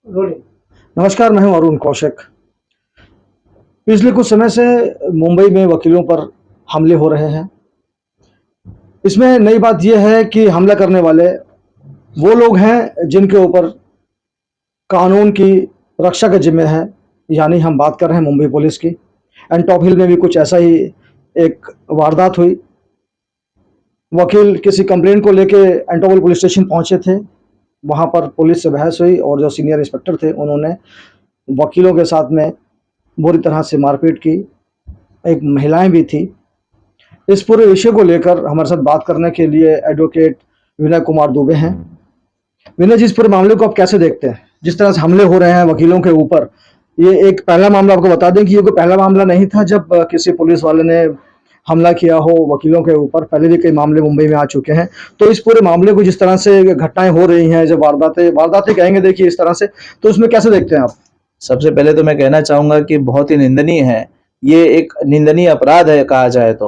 नमस्कार, मैं हूं अरुण कौशिक। पिछले कुछ समय से मुंबई में वकीलों पर हमले हो रहे हैं। इसमें नई बात यह है कि हमला करने वाले वो लोग हैं जिनके ऊपर कानून की रक्षा का जिम्मे है, यानी हम बात कर रहे हैं मुंबई पुलिस की। एंड टॉप हिल में भी कुछ ऐसा ही एक वारदात हुई। वकील किसी कंप्लेंट को लेके एंटोपल पुलिस स्टेशन पहुंचे थे। वहां पर पुलिस से बहस हुई और जो सीनियर इंस्पेक्टर थे उन्होंने वकीलों के साथ में बुरी तरह से मारपीट की। एक महिलाएं भी थी। इस पूरे विषय को लेकर हमारे साथ बात करने के लिए एडवोकेट विनय कुमार दुबे हैं। विनय जी, इस पूरे मामले को आप कैसे देखते हैं? जिस तरह से हमले हो रहे हैं वकीलों के ऊपर, ये एक पहला मामला, आपको बता दें कि ये कोई पहला मामला नहीं था जब किसी पुलिस वाले ने हमला किया हो वकीलों के ऊपर। पहले भी कई मामले मुंबई में आ चुके हैं। तो इस पूरे मामले को, जिस तरह से घटनाएं हो रही हैं, जब वारदातें वारदातें कहेंगे देखिए इस तरह से, तो उसमें कैसे देखते हैं आप? सबसे पहले तो मैं कहना चाहूंगा कि बहुत ही निंदनीय है। ये एक निंदनीय अपराध है कहा जाए तो।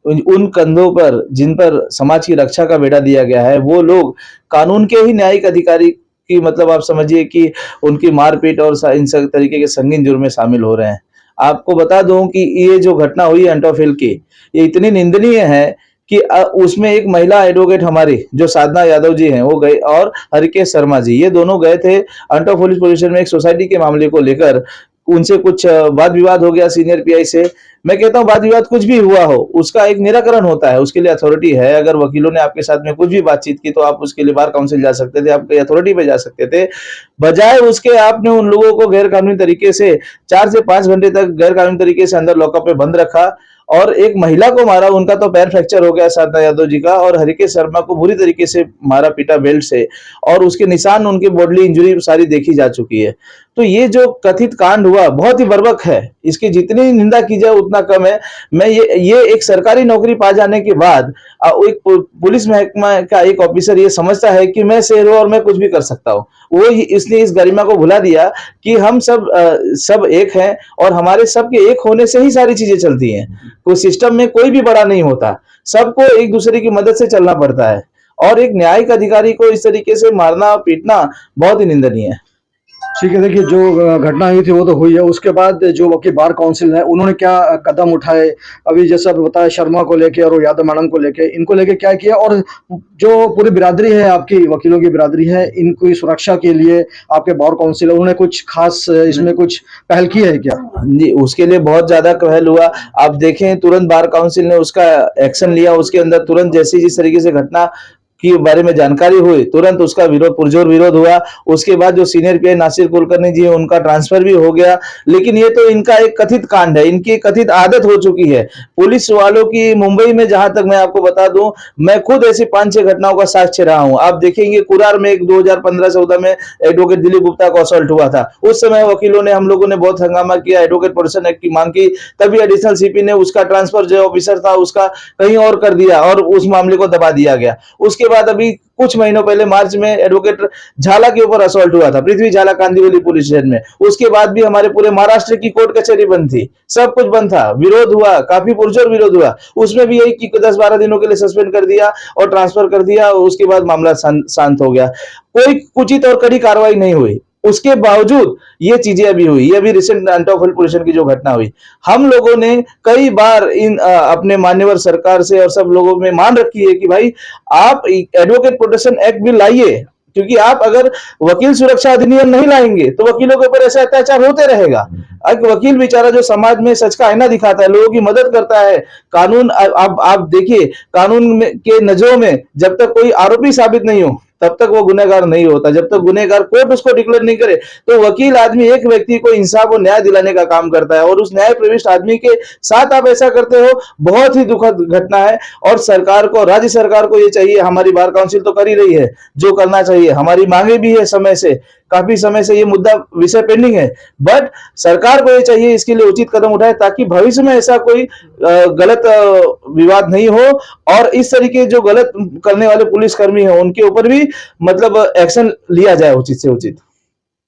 उन कंधों पर जिन पर समाज की रक्षा का बेड़ा दिया गया है, वो लोग कानून के ही न्यायिक अधिकारी की, मतलब आप समझिए कि उनकी मारपीट और इन सब तरीके के संगीन जुर्म में शामिल हो रहे हैं। आपको बता दूं कि ये जो घटना हुई एंटोफिल की, ये इतनी निंदनीय है कि उसमें एक महिला एडवोकेट हमारी जो साधना यादव जी हैं वो गए, और हरिकेश शर्मा जी, ये दोनों गए थे अंटो पुलिस स्टेशन में एक सोसाइटी के मामले को लेकर। उनसे कुछ वाद विवाद हो गया सीनियर पीआई से। मैं कहता हूँ वाद विवाद कुछ भी हुआ हो, उसका एक निराकरण होता है, उसके लिए अथॉरिटी है। अगर वकीलों ने आपके साथ में कुछ भी बातचीत की तो आप उसके लिए बार काउंसिल जा सकते थे, आपके अथॉरिटी पे जा सकते थे। बजाय उसके आपने उन लोगों को गैर कानूनी तरीके से 4 से 5 घंटे तक गैर कानूनी तरीके से अंदर लॉकअप में बंद रखा और एक महिला को मारा। उनका तो पैर फ्रैक्चर हो गया साधना यादव जी का, और हरिकेश शर्मा को बुरी तरीके से मारा पीटा बेल्ट से, और उसके निशान, उनकी बॉडी इंजरी सारी देखी जा चुकी है। तो ये जो कथित कांड हुआ बहुत ही बर्बक है, इसकी जितनी निंदा की जाए उतना कम है। मैं ये एक सरकारी नौकरी पा जाने के बाद एक पुलिस महकमा का एक ऑफिसर ये समझता है कि मैं शेर हूं और मैं कुछ भी कर सकता हूं, वो इसने इस गरिमा को भुला दिया कि हम सब एक हैं, और हमारे सबके एक होने से ही सारी चीजें चलती हैं। कोई सिस्टम में कोई भी बड़ा नहीं होता, सबको एक दूसरे की मदद से चलना पड़ता है, और एक न्यायिक अधिकारी को इस तरीके से मारना पीटना बहुत ही निंदनीय है। ठीक है, देखिए जो घटना हुई थी वो तो हुई है। उसके बाद जो वकील बार काउंसिल है उन्होंने क्या कदम उठाए? अभी जैसा आपने बताया शर्मा को लेके और यादव मैडम को लेके, इनको लेके क्या किया? और जो पूरी बिरादरी है आपकी, वकीलों की बिरादरी है, इनकी सुरक्षा के लिए आपके बार काउंसिल है, उन्होंने कुछ खास इसमें कुछ पहल की है क्या? जी, उसके लिए बहुत ज्यादा पहल हुआ। आप देखें, तुरंत बार काउंसिल ने उसका एक्शन लिया। उसके अंदर तुरंत जैसी जिस तरीके से घटना के बारे में जानकारी हुई, तुरंत उसका विरोध, पुरजोर विरोध हुआ। उसके बाद जो सीनियर पीआई नासिर कुलकर्णी जी है, उनका ट्रांसफर भी हो गया। लेकिन ये तो इनका एक कथित कांड है, इनकी कथित आदत हो चुकी है पुलिस वालों की। मुंबई में जहां तक मैं आपको बता दूं, मैं खुद ऐसी 5-6 घटनाओं का साक्ष्य रहा हूं। आप देखेंगे कुरार में एक 2015-14 में एडवोकेट दिलीप गुप्ता को असॉल्ट हुआ था। उस समय वकीलों ने, हम लोगों ने बहुत हंगामा किया, एडवोकेट प्रोटेक्शन एक्ट की मांग की। तभी एडिशनल सीपी ने उसका ट्रांसफर, जो ऑफिसर था उसका, कहीं और कर दिया और उस मामले को दबा दिया गया। उसके बाद अभी कुछ महीनों पहले मार्च में एडवोकेट झाला के ऊपर असॉल्ट हुआ था, पृथ्वी झाला कांदिवली पुलिस स्टेशन में। उसके बाद भी हमारे पूरे महाराष्ट्र की कोर्ट कचहरी बंद थी, सब कुछ बंद था, विरोध हुआ, काफी पुरजोर विरोध हुआ। उसमें भी यही कि 10-12 दिनों के लिए सस्पेंड कर दिया और ट्रांसफर कर दिया। उसके बाद मामला शांत हो गया, कोई उचित और कड़ी कार्रवाई नहीं हुई। उसके बावजूद ये चीजें अभी हुई, ये अभी रिसेंट अंटोफिल पुलिस की जो घटना हुई, हम लोगों ने कई बार इन अपने मान्यवर सरकार से और सब लोगों में मान रखी है कि भाई आप एडवोकेट प्रोटेक्शन एक्ट भी लाइए, क्योंकि आप अगर वकील सुरक्षा अधिनियम नहीं लाएंगे तो वकीलों के ऊपर ऐसा अत्याचार होते रहेगा। एक वकील बेचारा जो समाज में सच का आईना दिखाता है, लोगों की मदद करता है। कानून, आप देखिए, कानून के नजरों में जब तक कोई आरोपी साबित नहीं हो तब तक वो गुनहगार नहीं होता। जब तक गुनहगार कोर्ट उसको डिक्लेयर नहीं करे, तो वकील आदमी एक व्यक्ति को इंसाफ और न्याय दिलाने का काम करता है, और उस न्याय प्रविष्ट आदमी के साथ आप ऐसा करते हो, बहुत ही दुखद घटना है। और सरकार को, राज्य सरकार को ये चाहिए, हमारी बार काउंसिल तो कर ही रही है जो करना चाहिए, हमारी मांगे भी है समय से, काफी समय से ये मुद्दा विषय पेंडिंग है, बट सरकार को ये चाहिए इसके लिए उचित कदम उठाए, ताकि भविष्य में ऐसा कोई गलत विवाद नहीं हो, और इस तरीके जो गलत करने वाले पुलिसकर्मी हैं उनके ऊपर भी मतलब एक्शन लिया जाए उचित से उचित।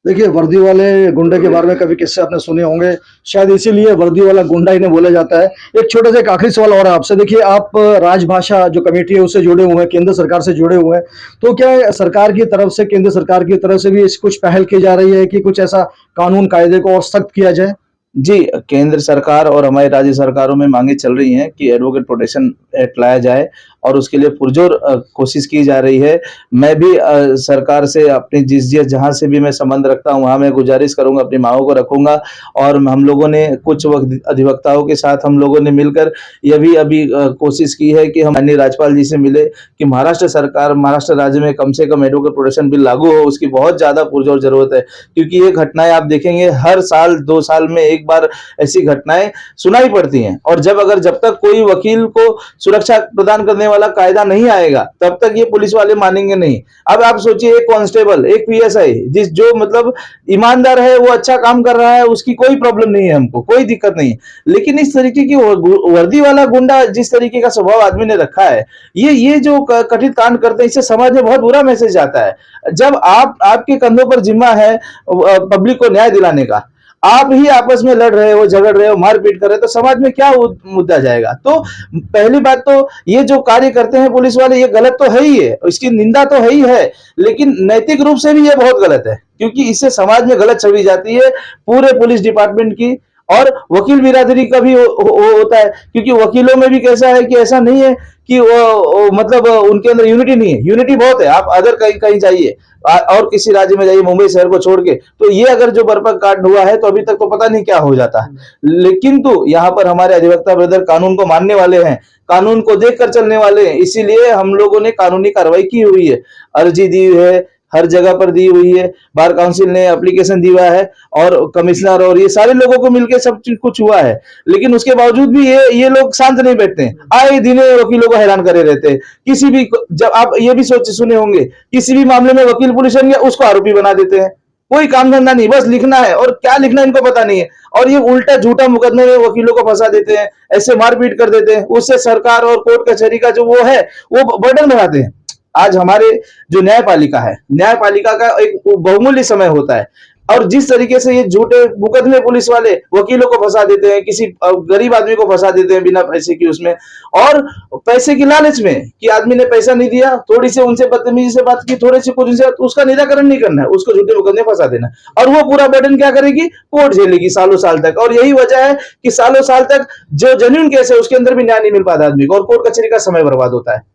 देखिए, वर्दी वाले गुंडे के बारे में कभी किस्से आपने सुने होंगे, शायद इसीलिए वर्दी वाला गुंडा इन्हें बोला जाता है। एक छोटा सा एक आखिरी सवाल और है आपसे। देखिए, आप राजभाषा जो कमेटी है उससे जुड़े हुए हैं, केंद्र सरकार से जुड़े हुए हैं, तो क्या सरकार की तरफ से, केंद्र सरकार की तरफ से भी इस कुछ पहल की जा रही है कि कुछ ऐसा कानून कायदे को और सख्त किया जाए? जी, केंद्र सरकार और हमारी राज्य सरकारों में मांगे चल रही हैं कि एडवोकेट प्रोटेक्शन एक्ट लाया जाए और उसके लिए पुरजोर कोशिश की जा रही है। मैं भी सरकार से अपनी जिस जहाँ से भी मैं संबंध रखता हूँ, वहाँ मैं गुजारिश करूँगा, अपनी माँगों को रखूँगा और हम लोगों ने कुछ वक़्त अधिवक्ताओं के साथ हम लोगों ने मिलकर ये भी अभी कोशिश की है कि हम माननीय राज्यपाल जी से मिले कि महाराष्ट्र सरकार, महाराष्ट्र राज्य में कम से कम एडवोकेट प्रोटेक्शन बिल लागू हो, उसकी बहुत ज़्यादा पुरजोर ज़रूरत है। क्योंकि ये घटनाएँ आप देखेंगे हर साल, 2 साल में एक बार ऐसी घटनाएं सुनाई पड़ती हैं और जब तक कोई वकील को सुरक्षा प्रदान करने वाला कायदा नहीं आएगा तब तक ये पुलिस वाले मानेंगे नहीं। अब आप सोचिए, एक कांस्टेबल, एक पीएसआई जो मतलब ईमानदार है, वो अच्छा काम कर रहा है, उसकी कोई प्रॉब्लम नहीं है, हमको कोई दिक्कत नहीं है। लेकिन इस तरीके की वर्दी वाला गुंडा जिस तरीके का स्वभाव आदमी ने रखा है, ये जो कथित कांड करते हैं, इससे समाज में बहुत बुरा मैसेज जाता है। जब आपके कंधों पर जिम्मा है पब्लिक को न्याय दिलाने का, आप ही आपस में लड़ रहे हो, झगड़ रहे हो, मारपीट कर रहे हो, तो समाज में क्या मुद्दा जाएगा? तो पहली बात तो ये जो कार्य करते हैं पुलिस वाले, ये गलत तो है ही है, इसकी निंदा तो है ही है, लेकिन नैतिक रूप से भी ये बहुत गलत है क्योंकि इससे समाज में गलत छवि जाती है पूरे पुलिस डिपार्टमेंट की और वकील बिरादरी का भी होता है। क्योंकि वकीलों में भी कैसा है कि ऐसा नहीं है कि वो मतलब उनके अंदर यूनिटी नहीं है, यूनिटी बहुत है। आप अगर कहीं कहीं जाइए और किसी राज्य में जाइए, मुंबई शहर को छोड़ के, तो ये अगर जो बर्फक कांड हुआ है तो अभी तक तो पता नहीं क्या हो जाता है। लेकिन तो यहाँ पर हमारे अधिवक्ता ब्रदर कानून को मानने वाले हैं, कानून को देखकर चलने वाले हैं, इसीलिए हम लोगों ने कानूनी कार्रवाई की हुई है, अर्जी दी है, हर जगह पर दी हुई है, बार काउंसिल ने एप्लीकेशन दिया है और कमिश्नर और ये सारे लोगों को मिलकर सब कुछ हुआ है। लेकिन उसके बावजूद भी ये लोग शांत नहीं बैठते हैं, आए दिन वकीलों को हैरान करे रहते हैं। किसी भी, जब आप ये भी सुने होंगे, किसी भी मामले में वकील पुलिस गया उसको आरोपी बना देते हैं। कोई काम धंधा नहीं, बस लिखना है और क्या लिखना है इनको पता नहीं है, और ये उल्टा झूठा मुकदमे में वकीलों को फंसा देते हैं, ऐसे मारपीट कर देते हैं। उससे सरकार और कोर्ट कचहरी का जो वो है वो बर्डन बढ़ाते हैं। आज हमारे जो न्यायपालिका है, न्यायपालिका का एक बहुमूल्य समय होता है और जिस तरीके से ये झूठे मुकदमे पुलिस वाले वकीलों को फंसा देते हैं, किसी गरीब आदमी को फंसा देते हैं बिना पैसे की, उसमें और पैसे की लालच में कि आदमी ने पैसा नहीं दिया, थोड़ी सी उनसे बदतमीजी से बात की, थोड़ी सी कुछ उनसे, उसका निराकरण नहीं करना है, उसको झूठे मुकदमे फंसा देना और वो पूरा बर्डन क्या करेगी, कोर्ट झेलेगी सालों साल तक। और यही वजह है कि सालों साल तक जो जेन्युइन केस है उसके अंदर भी न्याय नहीं मिल पाता आदमी को और कोर्ट कचहरी का समय बर्बाद होता है।